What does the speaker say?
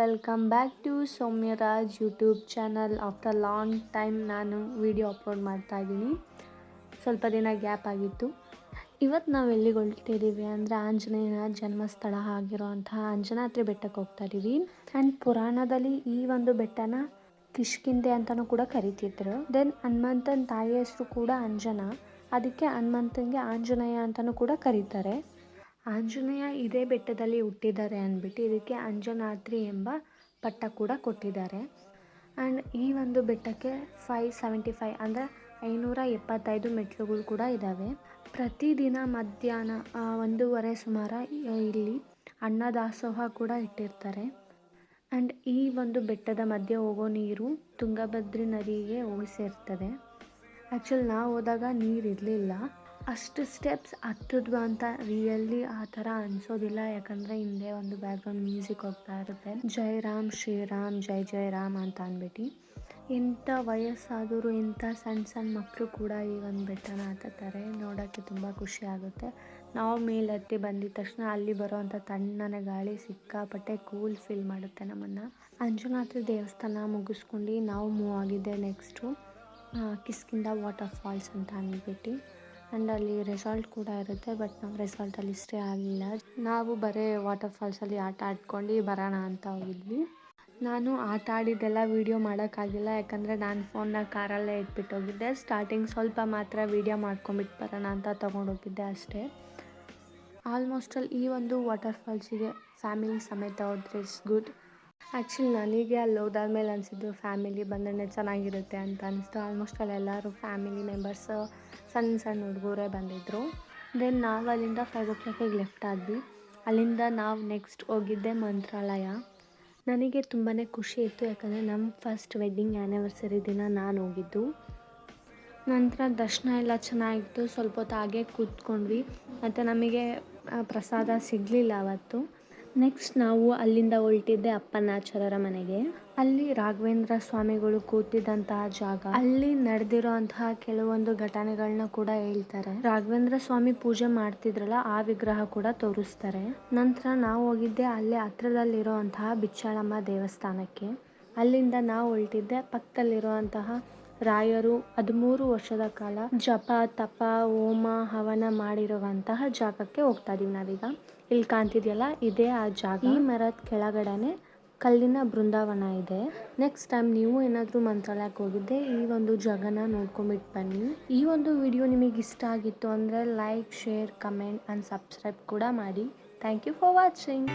Welcome back to Soumyaraj YouTube channel. After long time ನಾನು video upload ಮಾಡ್ತಾ ಇದ್ದೀನಿ. ಸ್ವಲ್ಪ ದಿನ ಗ್ಯಾಪ್ ಆಗಿತ್ತು. ಇವತ್ತು ನಾವು ಎಲ್ಲಿಗೆ ಹೊರಟಿದ್ದೀವಿ ಅಂದರೆ ಆಂಜನೇಯನ ಜನ್ಮಸ್ಥಳ ಆಗಿರುವಂತಹ ಅಂಜನಾದ್ರಿ ಬೆಟ್ಟಕ್ಕೆ ಹೋಗ್ತಾ ಇದ್ದೀವಿ. ಆ್ಯಂಡ್ ಪುರಾಣದಲ್ಲಿ ಈ ಒಂದು ಬೆಟ್ಟನ ಕಿಷ್ಕಿಂಧೆ ಅಂತಲೂ ಕೂಡ ಕರಿತಿದ್ರು. ದೆನ್ ಹನುಮಂತನ ತಾಯಿ ಹೆಸರು ಕೂಡ ಅಂಜನಾ, ಅದಕ್ಕೆ ಹನುಮಂತನಿಗೆ ಆಂಜನೇಯ ಅಂತಲೂ ಕೂಡ ಕರೀತಾರೆ. ಆಂಜನೇಯ ಇದೇ ಬೆಟ್ಟದಲ್ಲಿ ಹುಟ್ಟಿದ್ದಾರೆ ಅಂದ್ಬಿಟ್ಟು ಇದಕ್ಕೆ ಅಂಜನಾದ್ರಿ ಎಂಬ ಪಟ್ಟ ಕೂಡ ಕೊಟ್ಟಿದ್ದಾರೆ. ಆ್ಯಂಡ್ ಈ ಒಂದು ಬೆಟ್ಟಕ್ಕೆ 575 ಅಂದರೆ 575 ಮೆಟ್ಲುಗಳು ಕೂಡ ಇದ್ದಾವೆ. ಪ್ರತಿದಿನ ಮಧ್ಯಾಹ್ನ 1:30 ಸುಮಾರು ಇಲ್ಲಿ ಅನ್ನದಾಸೋಹ ಕೂಡ ಇಟ್ಟಿರ್ತಾರೆ. ಆ್ಯಂಡ್ ಈ ಒಂದು ಬೆಟ್ಟದ ಮಧ್ಯೆ ಹೋಗೋ ನೀರು ತುಂಗಭದ್ರಿ ನದಿಗೆ ಹೋಗಿ ಸೇರ್ತದೆ. ಆ್ಯಕ್ಚುಲಿ ನಾವು ಹೋದಾಗ ನೀರು ಇರಲಿಲ್ಲ. ಅಷ್ಟು ಸ್ಟೆಪ್ಸ್ ಹತ್ತಿದ್ವು ಅಂತ ರಿಯಲಿ ಆ ಥರ ಅನಿಸೋದಿಲ್ಲ, ಯಾಕಂದರೆ ಹಿಂದೆ ಒಂದು ಬ್ಯಾಕ್ಗ್ರೌಂಡ್ ಮ್ಯೂಸಿಕ್ ಹೋಗ್ತಾ ಇರುತ್ತೆ, ಜೈ ರಾಮ್ ಶ್ರೀರಾಮ್ ಜೈ ಜೈ ರಾಮ್ ಅಂತ ಅಂದ್ಬಿಟ್ಟು. ಎಂಥ ವಯಸ್ಸಾದರೂ ಎಂಥ ಸಣ್ಣ ಮಕ್ಕಳು ಕೂಡ ಈ ಒಂದು ಬೆಟ್ಟನ ಹತ್ತುತ್ತಾರೆ. ನೋಡೋಕ್ಕೆ ತುಂಬ ಖುಷಿ ಆಗುತ್ತೆ. ನಾವು ಮೇಲೆತ್ತಿ ಬಂದಿದ ತಕ್ಷಣ ಅಲ್ಲಿ ಬರೋವಂಥ ತಣ್ಣನೆ ಗಾಳಿ ಸಿಕ್ಕಾಪಟ್ಟೆ ಕೂಲ್ ಫೀಲ್ ಮಾಡುತ್ತೆ ನಮ್ಮನ್ನು. ಅಂಜನಾದ್ರಿ ದೇವಸ್ಥಾನ ಮುಗಿಸ್ಕೊಂಡು ನಾವು ಮೂವ್ ಆಗಿದ್ದೆ ನೆಕ್ಸ್ಟು ಕಿಷ್ಕಿಂಧೆ ವಾಟರ್ ಫಾಲ್ಸ್ ಅಂತ ಅಂದ್ಬಿಟ್ಟು. ಆ್ಯಂಡ್ ಅಲ್ಲಿ ರೆಸಾರ್ಟ್ ಕೂಡ ಇರುತ್ತೆ, ಬಟ್ ನಾವು ರೆಸಾರ್ಟಲ್ಲಿ ಸ್ಟೇ ಆಗಲಿಲ್ಲ. ನಾವು ಬರೀ ವಾಟರ್ ಫಾಲ್ಸಲ್ಲಿ ಆಟ ಆಡ್ಕೊಂಡು ಬರೋಣ ಅಂತ ಹೋಗಿದ್ವಿ. ನಾನು ಆಟ ಆಡಿದ್ದೆಲ್ಲ ವೀಡಿಯೋ ಮಾಡೋಕ್ಕಾಗಿಲ್ಲ, ಯಾಕಂದರೆ ನಾನು ಫೋನ್ನ ಕಾರಲ್ಲೇ ಇಟ್ಬಿಟ್ಟು ಹೋಗಿದ್ದೆ. ಸ್ಟಾರ್ಟಿಂಗ್ ಸ್ವಲ್ಪ ಮಾತ್ರ ವೀಡಿಯೋ ಮಾಡ್ಕೊಂಬಿಟ್ಟು ಬರೋಣ ಅಂತ ತೊಗೊಂಡೋಗಿದ್ದೆ ಅಷ್ಟೇ. ಆಲ್ಮೋಸ್ಟಲ್ಲಿ ಈ ಒಂದು ವಾಟರ್ ಫಾಲ್ಸಿಗೆ ಫ್ಯಾಮಿಲಿ ಸಮೇತ ಹೋದ್ರೆ ಇಟ್ಸ್ ಗುಡ್. ಆ್ಯಕ್ಚುಲಿ ನನಗೆ ಅಲ್ಲಿ ಹೋದಾದ್ಮೇಲೆ ಅನಿಸಿದ್ದು ಫ್ಯಾಮಿಲಿ ಬಂದ್ರೆ ಚೆನ್ನಾಗಿರುತ್ತೆ ಅಂತ ಅನಿಸ್ತು. ಆಲ್ಮೋಸ್ಟಲ್ಲಿ ಎಲ್ಲರೂ ಫ್ಯಾಮಿಲಿ ಮೆಂಬರ್ಸ್, ಸಣ್ಣ ಹುಡುಗರೇ ಬಂದಿದ್ದರು. ದೆನ್ ನಾವು ಅಲ್ಲಿಂದ 5 o'clock ಲೆಫ್ಟ್ ಆದ್ವಿ. ಅಲ್ಲಿಂದ ನಾವು ನೆಕ್ಸ್ಟ್ ಹೋಗಿದ್ದೆ ಮಂತ್ರಾಲಯ. ನನಗೆ ತುಂಬಾ ಖುಷಿ ಇತ್ತು, ಯಾಕಂದರೆ ನಮ್ಮ ಫಸ್ಟ್ ವೆಡ್ಡಿಂಗ್ ಆ್ಯನಿವರ್ಸರಿ ದಿನ ನಾನು ಹೋಗಿದ್ದು. ನಂತರ ದರ್ಶನ ಎಲ್ಲ ಚೆನ್ನಾಗಿತ್ತು. ಸ್ವಲ್ಪ ಹೊತ್ತು ಹಾಗೆ ಕೂತ್ಕೊಂಡ್ವಿ, ಮತ್ತು ನಮಗೆ ಪ್ರಸಾದ ಸಿಗಲಿಲ್ಲ ಅವತ್ತು. ನೆಕ್ಸ್ಟ್ ನಾವು ಅಲ್ಲಿಂದ ಹೊರಟಿದ್ದೆ ಅಪ್ಪನಾಚಾರ್ಯರ ಮನೆಗೆ. ಅಲ್ಲಿ ರಾಘವೇಂದ್ರ ಸ್ವಾಮಿಗಳು ಕೂತಿದ್ದಂತಹ ಜಾಗ, ಅಲ್ಲಿ ನಡೆದಿರೋ ಅಂತಹ ಕೆಲವೊಂದು ಘಟನೆಗಳನ್ನ ಕೂಡ ಹೇಳ್ತಾರೆ. ರಾಘವೇಂದ್ರ ಸ್ವಾಮಿ ಪೂಜೆ ಮಾಡ್ತಿದ್ರಲ್ಲ ಆ ವಿಗ್ರಹ ಕೂಡ ತೋರಿಸ್ತಾರೆ. ನಂತರ ನಾವು ಹೋಗಿದ್ದೆ ಅಲ್ಲೇ ಹತ್ರದಲ್ಲಿರೋ ಅಂತಹ ಬಿಚ್ಚಾಳಮ್ಮ ದೇವಸ್ಥಾನಕ್ಕೆ. ಅಲ್ಲಿಂದ ನಾವು ಹೊರಟಿದ್ದೆ ಪಕ್ಕದಲ್ಲಿರುವಂತಹ ರಾಯರು 13 ವರ್ಷದ ಕಾಲ ಜಪ ತಪ ಹೋಮ ಹವನ ಮಾಡಿರುವಂತಹ ಜಾಗಕ್ಕೆ ಹೋಗ್ತಾ ಇದೀವಿ ನಾವೀಗ. ಇಲ್ಲಿ ಕಾಣ್ತಿದೆಯಲ್ಲ ಇದೇ ಆ ಜಾಗ. ಈ ಮರದ ಕೆಳಗಡೆನೆ ಕಲ್ಲಿನ ಬೃಂದಾವನ ಇದೆ. ನೆಕ್ಸ್ಟ್ ಟೈಮ್ ನೀವು ಏನಾದರೂ ಮಂತ್ರಾಲಯಕ್ಕೆ ಹೋಗಿದ್ದೆ ಈ ಒಂದು ಜಾಗನ ನೋಡ್ಕೊಂಬಿಟ್ಟು ಬನ್ನಿ. ಈ ಒಂದು ವಿಡಿಯೋ ನಿಮಗೆ ಇಷ್ಟ ಆಗಿತ್ತು ಅಂದರೆ like, share, comment and subscribe ಕೂಡ ಮಾಡಿ. Thank you for watching.